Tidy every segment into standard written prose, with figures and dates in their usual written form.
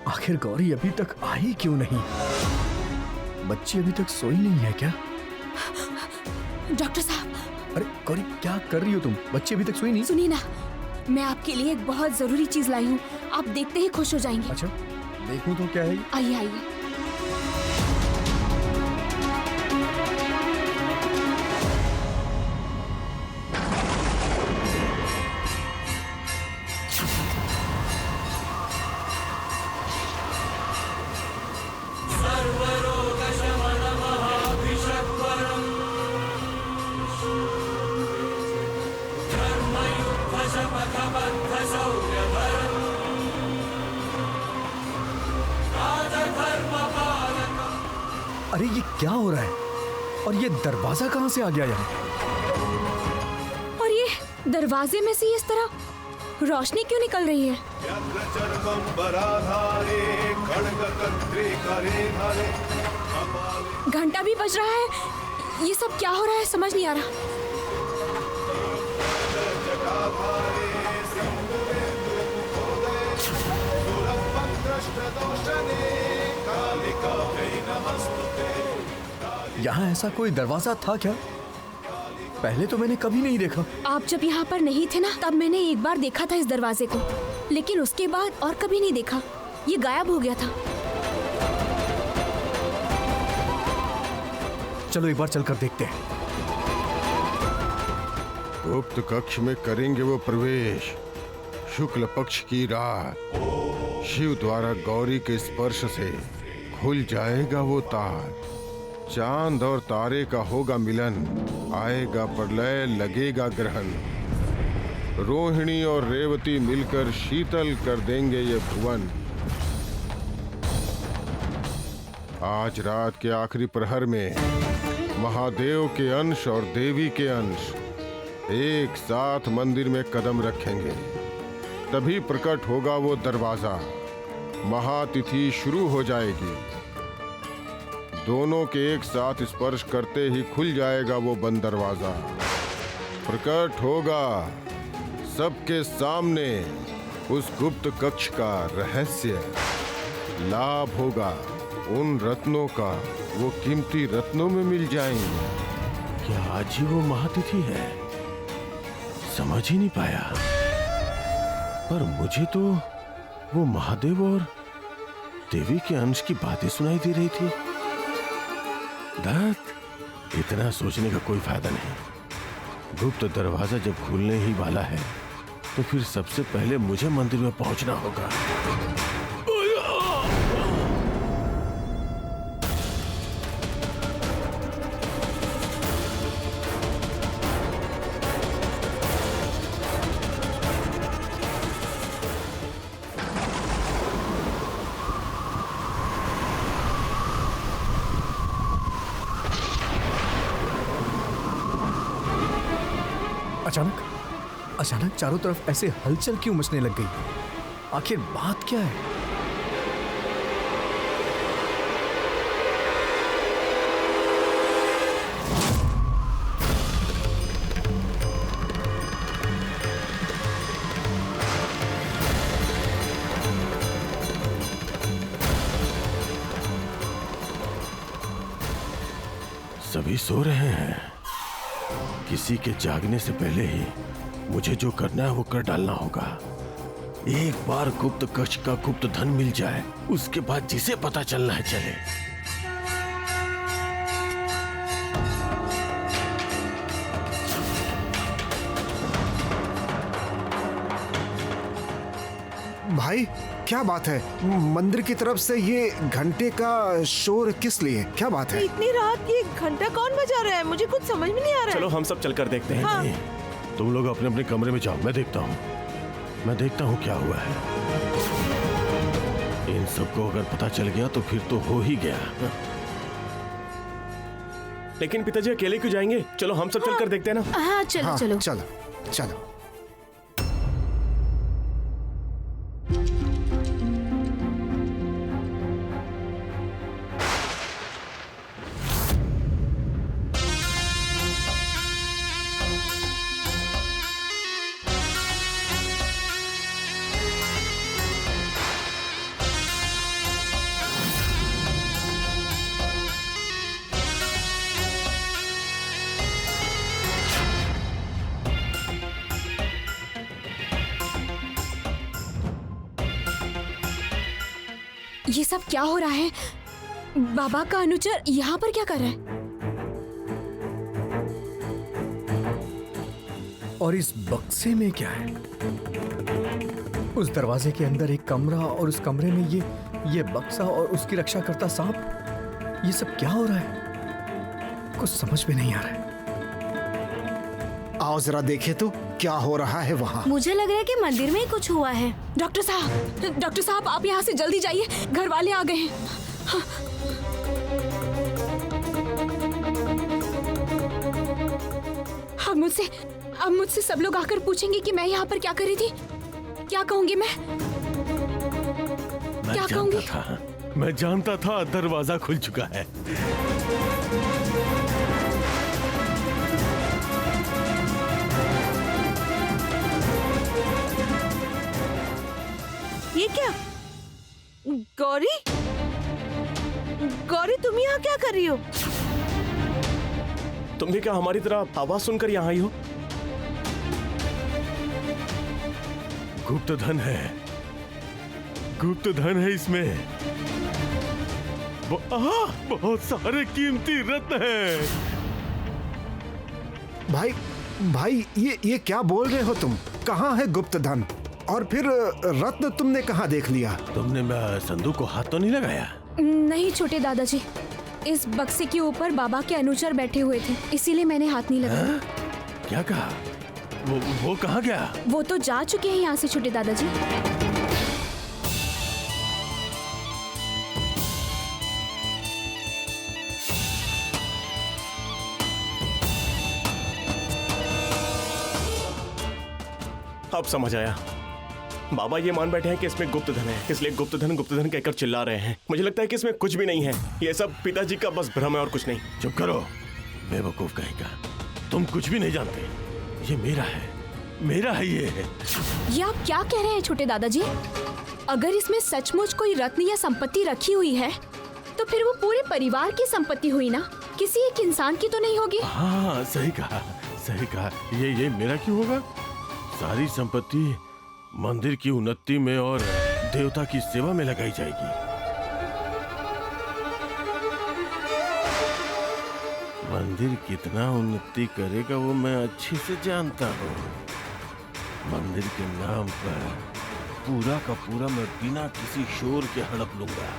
आखिर गौरी अभी तक आई क्यों नहीं? बच्ची अभी तक सोई नहीं है क्या? डॉक्टर साहब। अरे गौरी, क्या कर रही हो तुम? बच्ची अभी तक सोई नहीं? सुनिए ना, मैं आपके लिए एक बहुत जरूरी चीज लाई हूँ, आप देखते ही खुश हो जाएंगे। अच्छा, देखूं तो क्या है ये? आइए आइए। अरे ये क्या हो रहा है? और ये दरवाजा कहाँ से आ गया यहाँ? और ये दरवाजे में से इस तरह रोशनी क्यों निकल रही है? घंटा भी बज रहा है। ये सब क्या हो रहा है, समझ नहीं आ रहा। यहाँ ऐसा कोई दरवाजा था क्या? पहले तो मैंने कभी नहीं देखा। आप जब यहाँ पर नहीं थे ना, तब मैंने एक बार देखा था इस दरवाजे को, लेकिन उसके बाद और कभी नहीं देखा। ये गायब हो गया था। चलो एक बार चलकर देखते हैं। गुप्त कक्ष में करेंगे वो प्रवेश। शुक्ल पक्ष की रात, शिव द्वारा गौरी के स्पर्श से खुल जाएगा वो तार। चांद और तारे का होगा मिलन, आएगा प्रलय, लगेगा ग्रहण। रोहिणी और रेवती मिलकर शीतल कर देंगे ये भुवन। आज रात के आखिरी प्रहर में महादेव के अंश और देवी के अंश एक साथ मंदिर में कदम रखेंगे। तभी प्रकट होगा वो दरवाजा। महातिथि शुरू हो जाएगी। दोनों के एक साथ स्पर्श करते ही खुल जाएगा वो बंद दरवाजा। प्रकट होगा सबके सामने उस गुप्त कक्ष का रहस्य। लाभ होगा उन रत्नों का, वो कीमती रत्नों में मिल जाएंगे। क्या आज ही वो महातिथि है? समझ ही नहीं पाया। पर मुझे तो वो महादेव और देवी के अंश की बातें सुनाई दे रही थी। दत्त, इतना सोचने का कोई फायदा नहीं। गुप्त दरवाजा जब खुलने ही वाला है तो फिर सबसे पहले मुझे मंदिर में पहुंचना होगा। अचानक चारों तरफ ऐसे हलचल क्यों मचने लग गई? आखिर बात क्या है? सभी सो रहे हैं। किसी के जागने से पहले ही मुझे जो करना है वो कर डालना होगा। एक बार गुप्त कक्ष का गुप्त धन मिल जाए, उसके बाद जिसे पता चलना है चले। भाई, क्या बात है? मंदिर की तरफ से ये घंटे का शोर किस लिए? क्या बात है? इतनी रात ये घंटा कौन बजा रहा है? मुझे कुछ समझ में नहीं आ रहा है। चलो हम सब चलकर देखते हैं। हाँ। तुम लोग अपने अपने कमरे में जाओ, मैं देखता हूँ क्या हुआ है। इन सबको अगर पता चल गया तो फिर तो हो ही गया। लेकिन पिताजी अकेले क्यों जाएंगे? चलो हम सब चलकर देखते हैं ना। हाँ चलो हाँ, चलो चलो चलो। ये सब क्या हो रहा है? बाबा का अनुचर यहाँ पर क्या कर रहा है? और इस बक्से में क्या है? उस दरवाजे के अंदर एक कमरा और उस कमरे में ये बक्सा और उसकी रक्षा करता सांप। ये सब क्या हो रहा है? कुछ समझ में नहीं आ रहा है। आओ जरा देखे तो क्या हो रहा है वहाँ। मुझे लग रहा है कि मंदिर में ही कुछ हुआ है। डॉक्टर साहब आप यहाँ से जल्दी जाइए, घर वाले आ गए हैं। हाँ। अब मुझसे सब लोग आकर पूछेंगे कि मैं यहाँ पर क्या कर रही थी। क्या कहूंगी मैं क्या कहूंगी? मैं जानता था दरवाजा खुल चुका है। ये क्या? गौरी, गौरी तुम यहाँ क्या कर रही हो? तुम भी क्या हमारी तरह आवाज सुनकर यहाँ आई हो? गुप्त धन है, गुप्त धन है इसमें। बहुत सारे कीमती रत्न हैं। भाई ये क्या बोल रहे हो तुम? कहाँ है गुप्त धन? और फिर रत्न तुमने कहाँ देख लिया? तुमने संदूक को हाथ तो नहीं लगाया? नहीं छोटे दादाजी, इस बक्से के ऊपर बाबा के अनुचर बैठे हुए थे, इसीलिए मैंने हाथ नहीं लगाया। क्या कहा? वो कहाँ गया? वो तो जा चुके हैं यहाँ से छोटे दादाजी। अब समझ आया। बाबा ये मान बैठे हैं कि इसमें गुप्त धन है, इसलिए गुप्त धन कहकर चिल्ला रहे हैं। मुझे लगता है कि इसमें कुछ भी नहीं है। ये सब पिताजी का बस भ्रम है और कुछ नहीं। चुप करो बेवकूफ कहेगा। तुम कुछ भी नहीं जानते। ये मेरा है, मेरा है ये। आप क्या कह रहे हैं छोटे दादाजी? अगर इसमें सचमुच कोई रत्न या संपत्ति रखी हुई है तो फिर वो पूरे परिवार की संपत्ति हुई ना, किसी एक इंसान की तो नहीं होगी। हाँ सही कहा, सही कहा। ये मेरा क्यों होगा? सारी संपत्ति मंदिर की उन्नति में और देवता की सेवा में लगाई जाएगी। मंदिर कितना उन्नति करेगा वो मैं अच्छे से जानता हूँ। मंदिर के नाम पर पूरा का पूरा मैं बिना किसी शोर के हड़प लूंगा,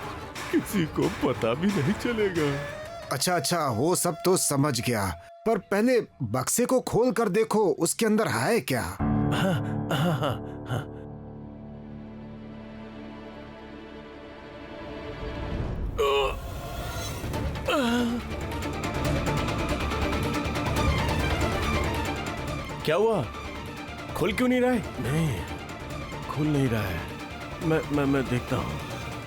किसी को पता भी नहीं चलेगा। अच्छा, वो सब तो समझ गया, पर पहले बक्से को खोल कर देखो, उसके अंदर है क्या? हाँ। क्या हुआ? खुल क्यों नहीं रहा है? नहीं, खुल नहीं रहा है। मैं देखता हूँ,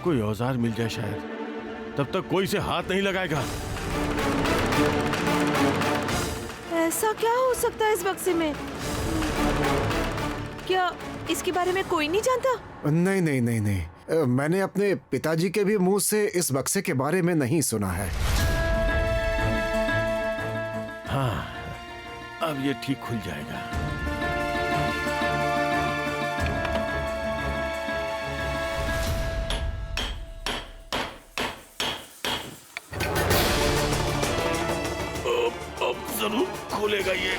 कोई औजार मिल जाए शायद। तब तक कोई से हाथ नहीं लगाएगा। ऐसा क्या हो सकता है इस बक्से में? क्या इसके बारे में कोई नहीं जानता? नहीं। मैंने अपने पिताजी के भी मुंह से इस बक्से के बारे में नहीं सुना है। हाँ, अब ये ठीक खुल जाएगा। अब जरूर खुलेगा ये।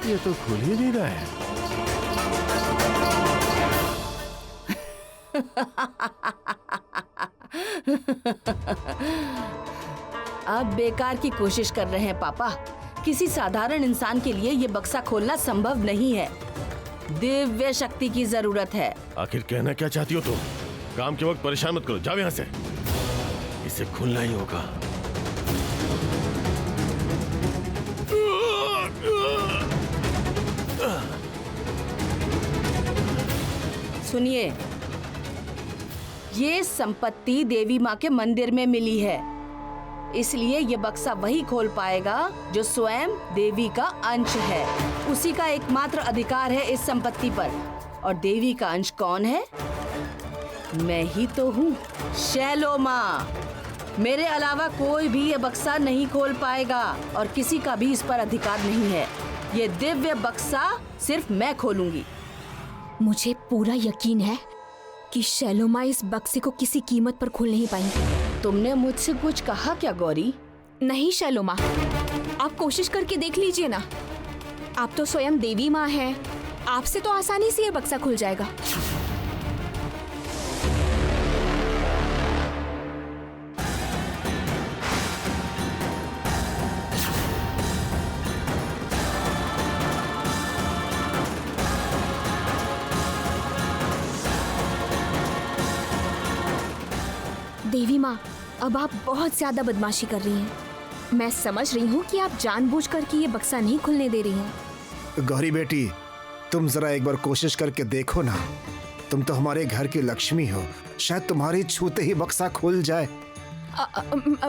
ये तो खुल ही नहीं रहा है। अब बेकार की कोशिश कर रहे हैं पापा। किसी साधारण इंसान के लिए ये बक्सा खोलना संभव नहीं है। दिव्य शक्ति की जरूरत है। आखिर कहना क्या चाहती हो तुम? काम के वक्त परेशान मत करो, जाओ यहाँ से। इसे खुलना ही होगा। सुनिए, ये संपत्ति देवी माँ के मंदिर में मिली है, इसलिए ये बक्सा वही खोल पाएगा जो स्वयं देवी का अंश है। उसी का एकमात्र अधिकार है इस संपत्ति पर। और देवी का अंश कौन है? मैं ही तो हूँ, शैलो माँ। मेरे अलावा कोई भी ये बक्सा नहीं खोल पाएगा और किसी का भी इस पर अधिकार नहीं है। ये दिव्य बक्सा सिर्फ मैं खोलूंगी। मुझे पूरा यकीन है कि शैलोमा इस बक्से को किसी कीमत पर खोल नहीं पाएंगी। तुमने मुझसे कुछ कहा क्या गौरी? नहीं शैलोमा, आप कोशिश करके देख लीजिए ना। आप तो स्वयं देवी माँ हैं, आपसे तो आसानी से ये बक्सा खुल जाएगा। देवी माँ, अब आप बहुत ज्यादा बदमाशी कर रही हैं। मैं समझ रही हूँ कि आप जानबूझकर के ये बक्सा नहीं खुलने दे रही हैं। गौरी बेटी, तुम जरा एक बार कोशिश करके देखो ना। तुम तो हमारे घर की लक्ष्मी हो, शायद तुम्हारे छूते ही बक्सा खुल जाए।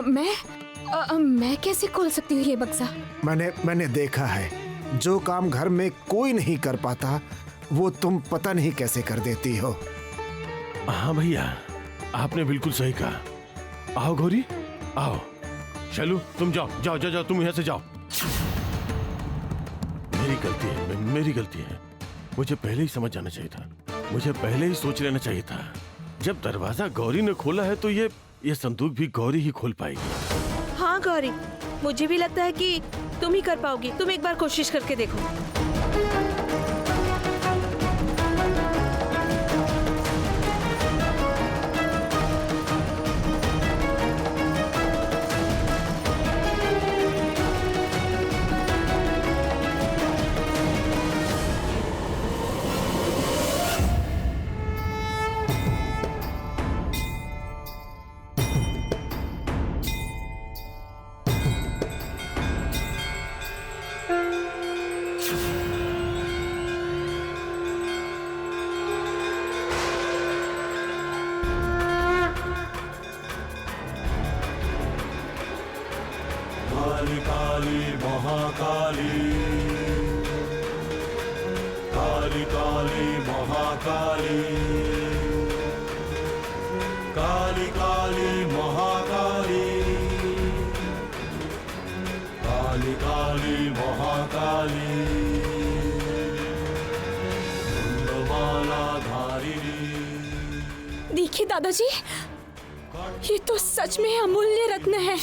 मैं कैसे खोल सकती हूँ ये बक्सा? मैंने देखा है, जो काम घर में कोई नहीं कर पाता वो तुम पता नहीं कैसे कर देती हो। हाँ भैया, आपने बिल्कुल सही कहा। आओ गौरी, आओ। चलो तुम जाओ जाओ जाओ जाओ, तुम यहाँ से जाओ। मेरी गलती है। मुझे पहले ही समझ जाना चाहिए था, मुझे पहले ही सोच लेना चाहिए था। जब दरवाजा गौरी ने खोला है तो ये संदूक भी गौरी ही खोल पाएगी। हाँ गौरी, मुझे भी लगता है कि तुम ही कर पाओगी। तुम एक बार कोशिश करके देखो। काली महाकाली, काली काली महाकाली, काली काली महाकाली, काली काली महाकाली, कुंडमाला धारिणी। देखिए दादाजी, ये तो सच में अमूल्य रत्न है।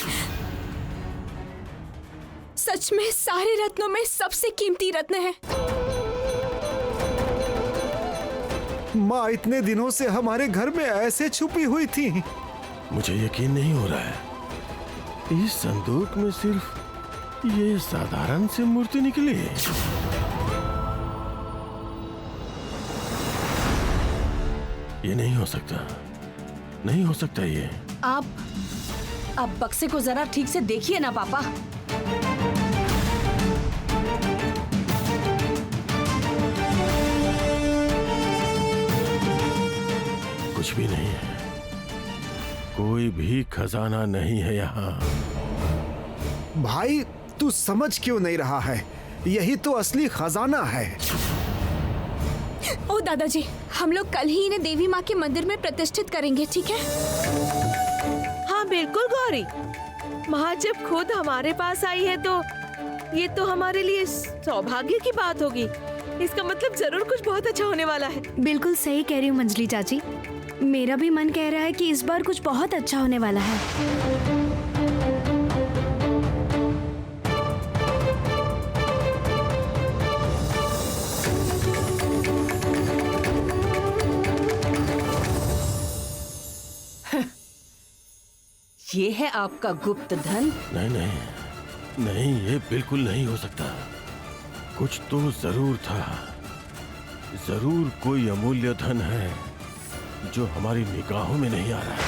सच में सारे रत्नों में सबसे कीमती रत्न है। माँ इतने दिनों से हमारे घर में ऐसे छुपी हुई थी। मुझे यकीन नहीं हो रहा है, इस संदूक में सिर्फ ये साधारण सी मूर्ति निकली। ये नहीं हो सकता, नहीं हो सकता ये। आप बक्से को जरा ठीक से देखिए ना पापा। कुछ भी नहीं है, कोई भी खजाना नहीं है यहाँ। भाई तू समझ क्यों नहीं रहा है? यही तो असली खजाना है। ओ दादाजी, हम लोग कल ही इन्हें देवी माँ के मंदिर में प्रतिष्ठित करेंगे, ठीक है? हाँ बिल्कुल गौरी, माँ जब खुद हमारे पास आई है तो ये तो हमारे लिए सौभाग्य की बात होगी। इसका मतलब जरूर कुछ बहुत अच्छा होने वाला है। बिल्कुल सही कह रही हूँ मंजली चाची, मेरा भी मन कह रहा है कि इस बार कुछ बहुत अच्छा होने वाला है। ये है आपका गुप्त धन। नहीं नहीं नहीं, ये बिल्कुल नहीं हो सकता। कुछ तो जरूर था, जरूर कोई अमूल्य धन है जो हमारी निगाहों में नहीं आ रहा है।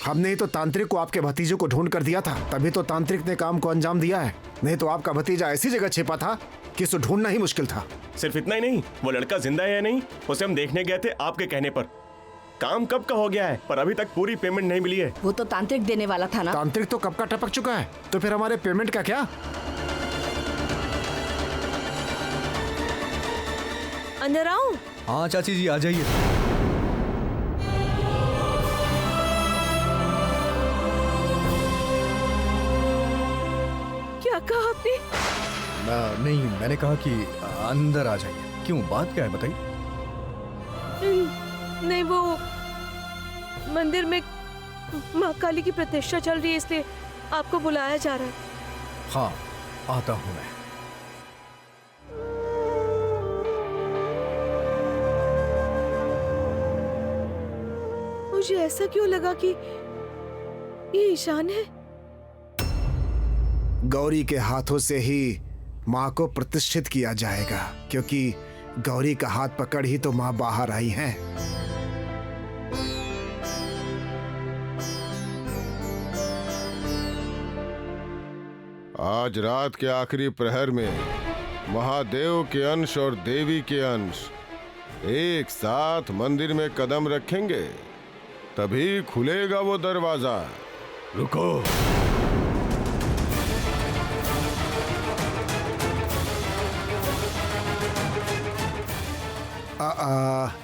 हमने ही तो तांत्रिक को आपके भतीजे को ढूंढ कर दिया था, तभी तो तांत्रिक ने काम को अंजाम दिया है। नहीं तो आपका भतीजा ऐसी जगह छिपा था कि उसे ढूंढना ही मुश्किल था। सिर्फ इतना ही नहीं, वो लड़का जिंदा है या नहीं, उसे हम देखने गए थे आपके कहने पर। काम कब का हो गया है, पर अभी तक पूरी पेमेंट नहीं मिली है। वो तो तांत्रिक देने वाला था ना। तांत्रिक तो कब का टपक चुका है, तो फिर हमारे पेमेंट का क्या? अंदर आऊं? हाँ चाची जी, आ जाइए। क्या कहा आपने? नहीं, मैंने कहा कि अंदर आ जाइए। क्यों, बात क्या है बताइए। नहीं, वो मंदिर में माँ काली की प्रतिष्ठा चल रही है, इसलिए आपको बुलाया जा रहा है। हाँ, आता हूँ मैं। मुझे ऐसा क्यों लगा कि ये ईशान है? गौरी के हाथों से ही माँ को प्रतिष्ठित किया जाएगा, क्योंकि गौरी का हाथ पकड़ ही तो माँ बाहर आई हैं। आज रात के आखिरी प्रहर में महादेव के अंश और देवी के अंश एक साथ मंदिर में कदम रखेंगे, तभी खुलेगा वो दरवाजा। रुको।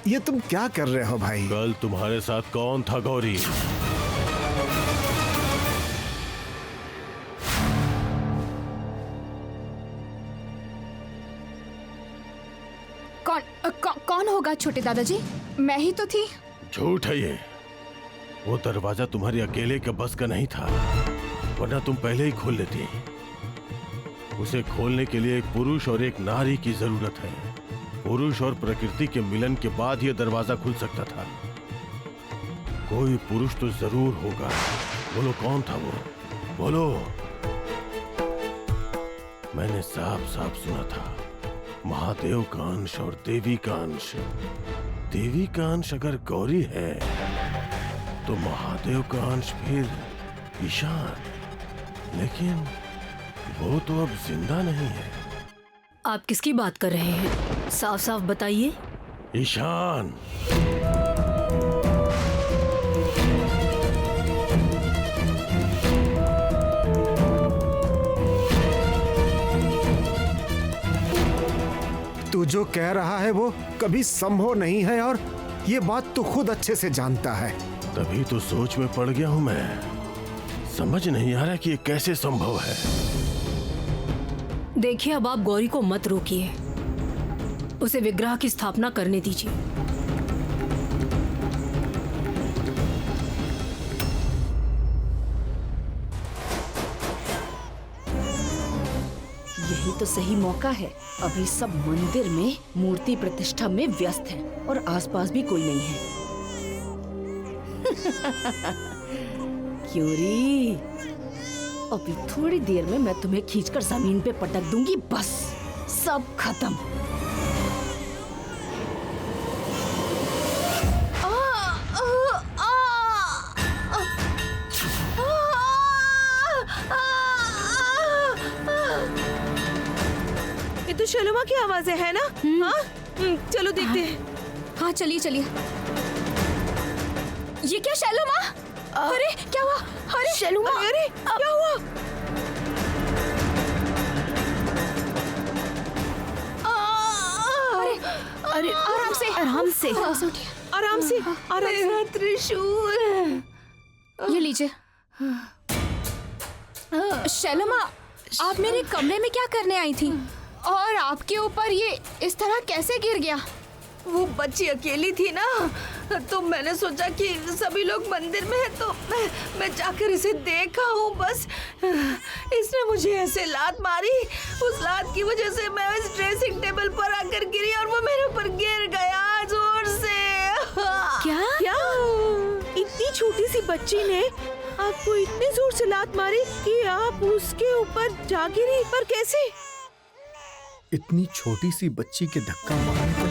ये तुम क्या कर रहे हो भाई? कल तुम्हारे साथ कौन था गौरी? कौन होगा छोटे दादाजी? मैं ही तो थी। झूठ है ये। वो दरवाजा तुम्हारी अकेले के बस का नहीं था, वरना तुम पहले ही खोल लेती। उसे खोलने के लिए एक पुरुष और एक नारी की जरूरत है। पुरुष और प्रकृति के मिलन के बाद यह दरवाजा खुल सकता था। कोई पुरुष तो जरूर होगा। बोलो कौन था वो? बोलो। मैंने साफ साफ सुना था, महादेव का अंश और देवी का अंश। देवी का अंश अगर गौरी है तो महादेव का अंश फिर ईशान। लेकिन वो तो अब जिंदा नहीं है। आप किसकी बात कर रहे हैं? साफ साफ बताइए। ईशान। तू जो कह रहा है वो कभी संभव नहीं है, और ये बात तू खुद अच्छे से जानता है। तभी तो सोच में पड़ गया हूं मैं। समझ नहीं आ रहा कि ये कैसे संभव है। देखिए, अब आप गौरी को मत रोकिए, उसे विग्रह की स्थापना करने दीजिए। यही तो सही मौका है। अभी सब मंदिर में मूर्ति प्रतिष्ठा में व्यस्त हैं और आसपास भी कोई नहीं है। क्यूरी, अभी थोड़ी देर में मैं तुम्हें खींचकर जमीन पे पटक दूंगी, बस सब खत्म। ये तो शलोमा की आवाज़ें है ना? हाँ, चलो देखते हैं। हाँ चलिए चलिए। ये क्या शैलोमा? अरे क्या हुआ? अरे शैलोमा, अरे क्या हुआ? अरे आराम से आराम से। आराम से, आराम से। त्रिशूल, ये लीजिए। शैलोमा, आप मेरे कमरे में क्या करने आई थी? और आपके ऊपर ये इस तरह कैसे गिर गया? वो बच्ची अकेली थी ना, तो मैंने सोचा कि सभी लोग मंदिर में हैं, तो मैं जाकर इसे देखा हूँ बस। इसने मुझे ऐसे लात मारी, उस लात की वजह से मैं इस ड्रेसिंग टेबल पर आकर गिरी और वो मेरे ऊपर गिर गया जोर से। क्या? इतनी छोटी सी बच्ची ने आपको इतनी जोर से लात मारी कि आप उसके ऊपर जा गिरी? पर कैसे? इतनी छोटी सी बच्ची के धक्का मारने पर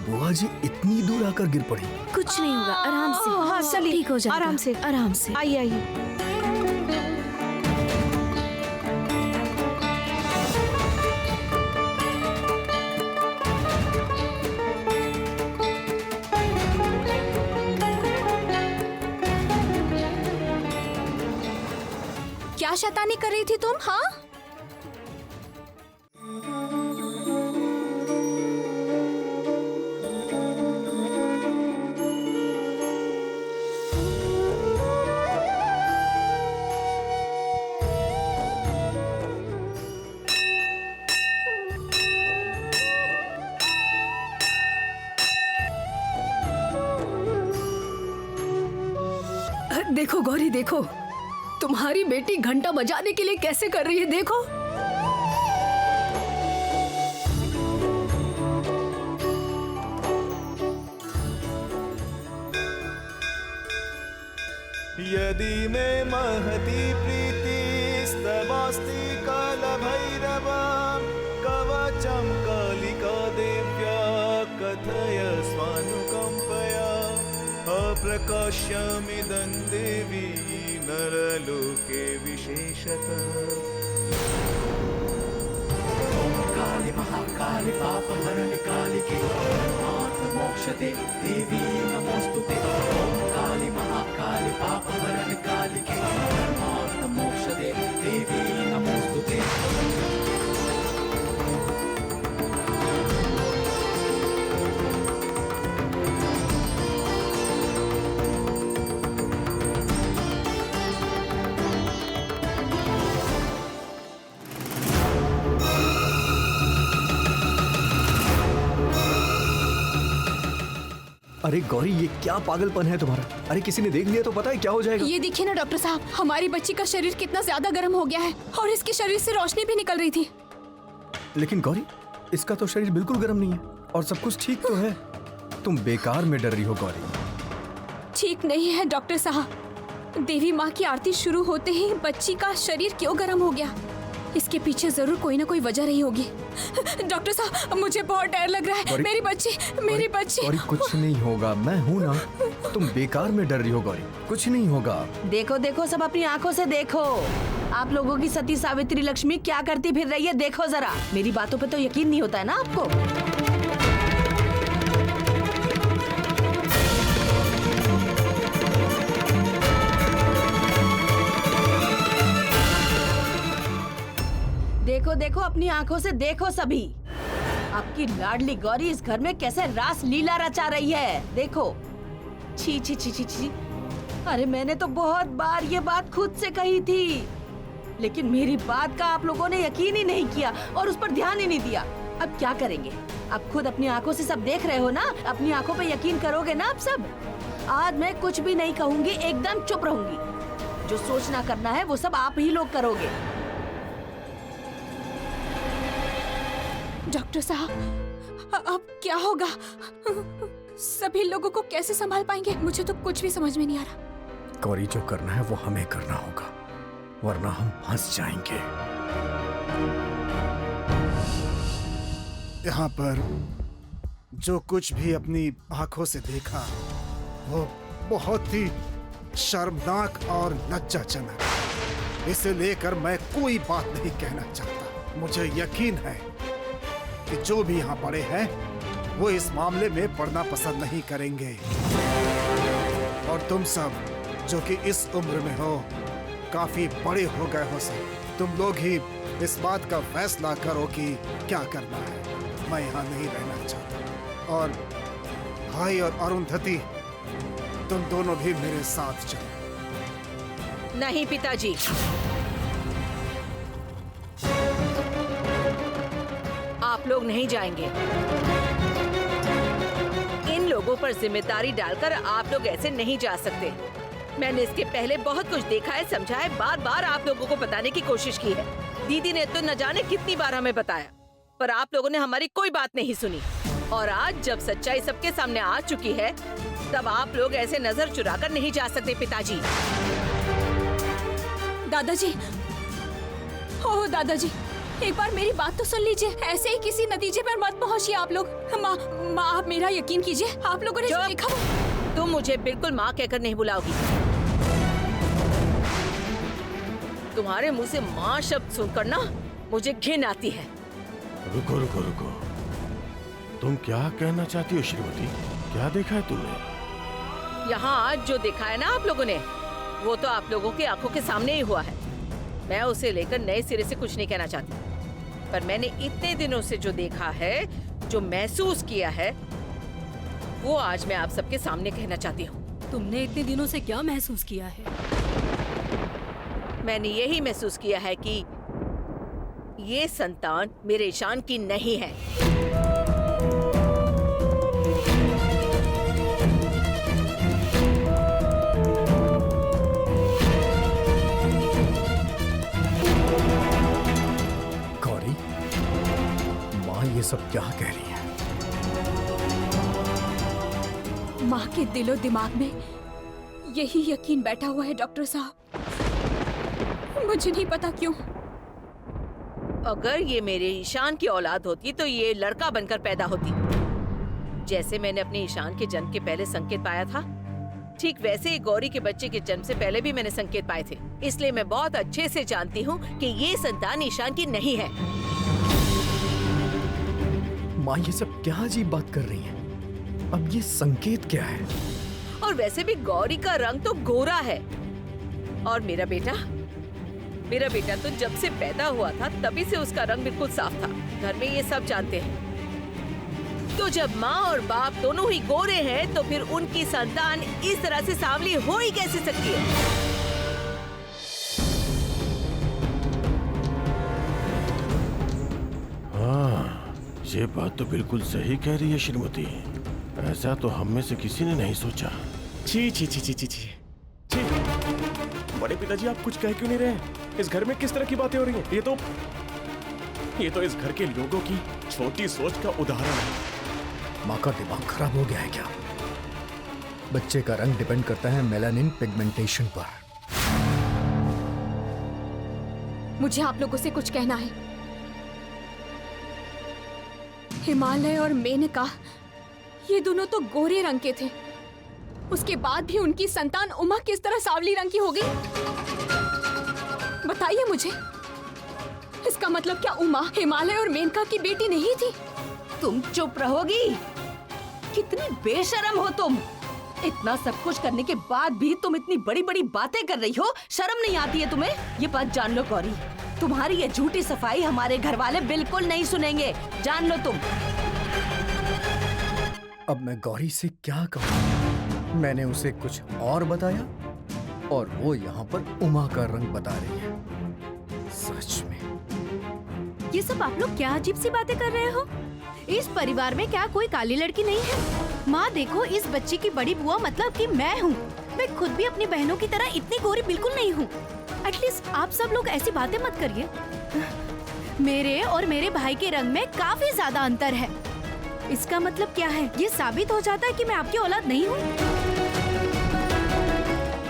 बुआ जी इतनी दूर आकर गिर पड़ी। कुछ नहीं होगा, आराम से। हाँ, सब ठीक हो जाएगा। आराम से, आराम से। आइए आइए। क्या शैतानी कर रही थी तुम? हाँ, देखो गौरी, देखो तुम्हारी बेटी घंटा बजाने के लिए कैसे कर रही है, देखो। यदि मे महती प्रीतिस्तवास्ति कालभैरव कवचं कालिका देव्या कथय स्वानुकम्पया अप्रकाश्यमिदं देवी नरलोके विशेषतः। काली महाकाली पापहरण कालिके मोक्षदे देवी नमोस्तुते। ओम काली महाकाली पापहरण कालिके मोक्षदे देवी नमोस्तुते। अरे गौरी, ये क्या पागलपन है तुम्हारा? अरे किसी ने देख लिया तो पता है क्या हो जाएगा। ये देखिए ना डॉक्टर साहब, हमारी बच्ची का शरीर कितना ज्यादा गर्म हो गया है और इसके शरीर से रोशनी भी निकल रही थी। लेकिन गौरी, इसका तो शरीर बिल्कुल गर्म नहीं है और सब कुछ ठीक तो है। तुम बेकार में डर रही हो गौरी। ठीक नहीं है डॉक्टर साहब। देवी माँ की आरती शुरू होते ही बच्ची का शरीर क्यों गर्म हो गया? इसके पीछे जरूर कोई ना कोई वजह रही होगी। डॉक्टर साहब, मुझे बहुत डर लग रहा है। मेरी बच्ची। गौरी, कुछ नहीं होगा, मैं हूँ ना। तुम बेकार में डर रही हो गौरी, कुछ नहीं होगा। देखो देखो, सब अपनी आंखों से देखो। आप लोगों की सती सावित्री लक्ष्मी क्या करती फिर रही है, देखो जरा। मेरी बातों पे तो यकीन नहीं होता है ना आपको? देखो देखो, अपनी आंखों से देखो सभी। आपकी लाडली गौरी इस घर में कैसे रास लीला रचा रही है, देखो। छी छी छी छी छी। अरे मैंने तो बहुत बार ये बात खुद से कही थी, लेकिन मेरी बात का आप लोगों ने यकीन ही नहीं किया और उस पर ध्यान ही नहीं दिया। अब क्या करेंगे? आप खुद अपनी आंखों से सब देख रहे हो ना, अपनी आंखों पे यकीन करोगे ना आप सब? आज मैं कुछ भी नहीं कहूंगी, एकदम चुप रहूंगी। जो सोचना करना है वो सब आप ही लोग करोगे। डॉक्टर साहब, अब क्या होगा? सभी लोगों को कैसे संभाल पाएंगे? मुझे तो कुछ भी समझ में नहीं आ रहा। गौरी, जो करना है वो हमें करना होगा, वरना हम फंस जाएंगे। यहाँ पर जो कुछ भी अपनी आंखों से देखा वो बहुत ही शर्मनाक और लज्जाजनक। इसे लेकर मैं कोई बात नहीं कहना चाहता। मुझे यकीन है कि जो भी यहाँ पड़े हैं वो इस मामले में पढ़ना पसंद नहीं करेंगे। और तुम सब जो कि इस उम्र में हो, काफी बड़े हो गए हो सब, तुम लोग ही इस बात का फैसला करो कि क्या करना है। मैं यहाँ नहीं रहना चाहता। और भाई और अरुंधति, तुम दोनों भी मेरे साथ चलो। नहीं पिताजी, आप लोग नहीं जाएंगे। इन लोगों पर जिम्मेदारी डालकर आप लोग ऐसे नहीं जा सकते। मैंने इसके पहले बहुत कुछ देखा है, समझा है, बार बार आप लोगों को बताने की कोशिश की है। दीदी ने तो न जाने कितनी बार हमें बताया, पर आप लोगों ने हमारी कोई बात नहीं सुनी। और आज जब सच्चाई सबके सामने आ चुकी है, तब आप लोग ऐसे नजर चुराकर नहीं जा सकते पिताजी। दादाजी, ओह दादाजी, एक बार मेरी बात तो सुन लीजिए। ऐसे ही किसी नतीजे पर मत पहुंचिए आप लोग। माँ, आप मेरा यकीन कीजिए, आप लोगों ने जो देखा। तुम मुझे बिल्कुल माँ कहकर नहीं बुलाओगी। तुम्हारे मुंह से माँ शब्द सुनकर ना मुझे घिन आती है। रुको रुको रुको, तुम क्या कहना चाहती हो श्रीमती? क्या देखा है तुमने? यहाँ आज जो देखा है ना आप लोगों ने, वो तो आप लोगों की आंखों के सामने ही हुआ है। मैं उसे लेकर नए सिरे से कुछ नहीं कहना चाहती, पर मैंने इतने दिनों से जो देखा है, जो महसूस किया है, वो आज मैं आप सबके सामने कहना चाहती हूँ। तुमने इतने दिनों से क्या महसूस किया है? मैंने यही महसूस किया है कि ये संतान मेरे ईशान की नहीं है। गौरी, माँ ये सब क्या कह रही है? माँ के दिलो दिमाग में यही यकीन बैठा हुआ है डॉक्टर साहब। मुझे नहीं पता क्यों। अगर ये मेरे ईशान की औलाद होती तो ये लड़का बनकर पैदा होती। जैसे मैंने अपने ईशान के जन्म के पहले संकेत पाया था, ठीक वैसे ही गौरी के बच्चे के जन्म से पहले भी मैंने संकेत पाए थे। इसलिए मैं बहुत अच्छे से जानती हूँ कि ये संतान ईशान की नहीं है। माँ ये सब क्या अजीब बात कर रही है? अब ये संकेत क्या है? और वैसे भी गौरी का रंग तो गोरा है, और मेरा बेटा तो जब से पैदा हुआ था तभी से उसका रंग बिल्कुल साफ था। घर में ये सब जानते हैं। तो जब माँ और बाप दोनों ही गोरे हैं, तो फिर उनकी संतान इस तरह से सांवली हो ही कैसे सकती है? हाँ, ये बात तो बिल्कुल सही कह रही है श्रीमती। ऐसा तो हम में से किसी ने नहीं सोचा। छी छी छी छी छी छी छी। बड़े पिताजी, आप कुछ कह क्यों नहीं रहे? इस घर में किस तरह की बातें हो रही हैं? ये तो इस घर के लोगों की छोटी सोच का उदाहरण है। माँ का दिमाग खराब हो गया है क्या? बच्चे का रंग डिपेंड करता है मेलानिन पिगमेंटेशन पर। मुझे आप लोगों से कुछ कहना है। हिमालय और मेनका, ये दोनों तो गोरे रंग के थे। उसके बाद भी उनकी संतान उमा किस तरह सांवली रंग की हो गई? बताइए मुझे। इसका मतलब क्या उमा हिमालय और मेनका की बेटी नहीं थी? तुम चुप रहोगी? कितनी बेशरम हो तुम। इतना सब कुछ करने के बाद भी तुम इतनी बड़ी बड़ी बातें कर रही हो। शर्म नहीं आती है तुम्हें? ये बात जान लो गौरी, तुम्हारी ये झूठी सफाई हमारे घर वाले बिल्कुल नहीं सुनेंगे। जान लो तुम। अब मैं गौरी से क्या कहूँ? मैंने उसे कुछ और बताया और वो यहाँ पर उमा का रंग बता रही है। सच में ये सब आप लोग क्या अजीब सी बातें कर रहे हो? इस परिवार में क्या कोई काली लड़की नहीं है? माँ देखो, इस बच्ची की बड़ी बुआ मतलब कि मैं हूँ। मैं खुद भी अपनी बहनों की तरह इतनी गोरी बिल्कुल नहीं हूँ। एटलीस्ट आप सब लोग ऐसी बातें मत करिए। मेरे और मेरे भाई के रंग में काफी ज्यादा अंतर है। इसका मतलब क्या है? ये साबित हो जाता है कि मैं आपकी औलाद नहीं हूँ,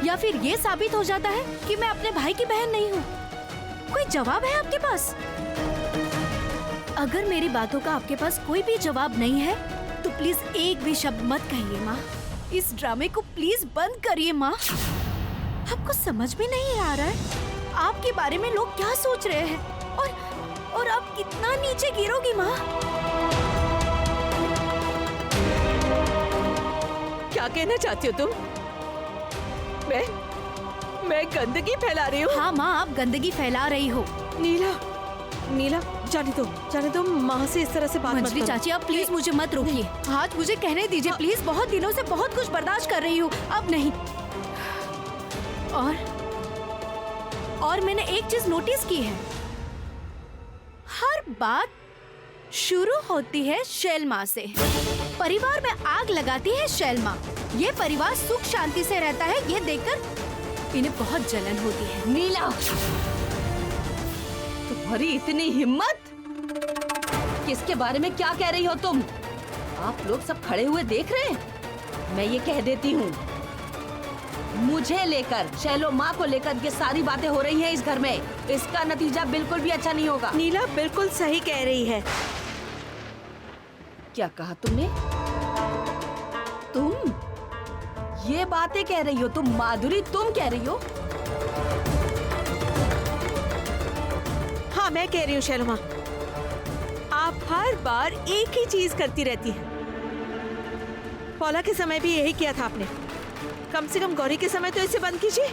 या फिर ये साबित हो जाता है कि मैं अपने भाई की बहन नहीं हूँ। कोई जवाब है आपके पास? अगर मेरी बातों का आपके पास कोई भी जवाब नहीं है तो प्लीज एक भी शब्द मत कहिए माँ। इस ड्रामे को प्लीज बंद करिए माँ। आपको समझ में नहीं आ रहा है आपके बारे में लोग क्या सोच रहे हैं, और आप कितना नीचे गिरोगी माँ। क्या कहना चाहती हो तुम? मैं गंदगी फैला रही हूँ? हाँ माँ, आप गंदगी फैला रही हो। नीला जाने दो माँ से इस तरह से बात मत मंजली करो। चाची, आप प्लीज मुझे मत रोकिए। आज मुझे कहने दीजिए प्लीज। बहुत दिनों से बहुत कुछ बर्दाश्त कर रही हूँ, अब नहीं। और मैंने एक चीज नोटिस की है, हर बात शुरू होती है शैलमा से। परिवार में आग लगाती है शैलमा। ये परिवार सुख शांति से रहता है, ये देखकर इन्हें बहुत जलन होती है। नीला, तुम्हारी इतनी हिम्मत! किसके बारे में क्या कह रही हो तुम? आप लोग सब खड़े हुए देख रहे हैं। मैं ये कह देती हूँ, मुझे लेकर, शैलो माँ को लेकर ये सारी बातें हो रही हैं इस घर में। इसका नतीजा बिल्कुल भी अच्छा नहीं होगा। नीला बिल्कुल सही कह रही है। क्या कहा तुमने? तुम ये बातें कह रही हो? तुम माधुरी, तुम कह रही हो? हाँ, मैं कह रही हूँ शैलमा, आप हर बार एक ही चीज करती रहती हैं। पौला के समय भी यही किया था आपने। कम से कम गौरी के समय तो इसे बंद कीजिए।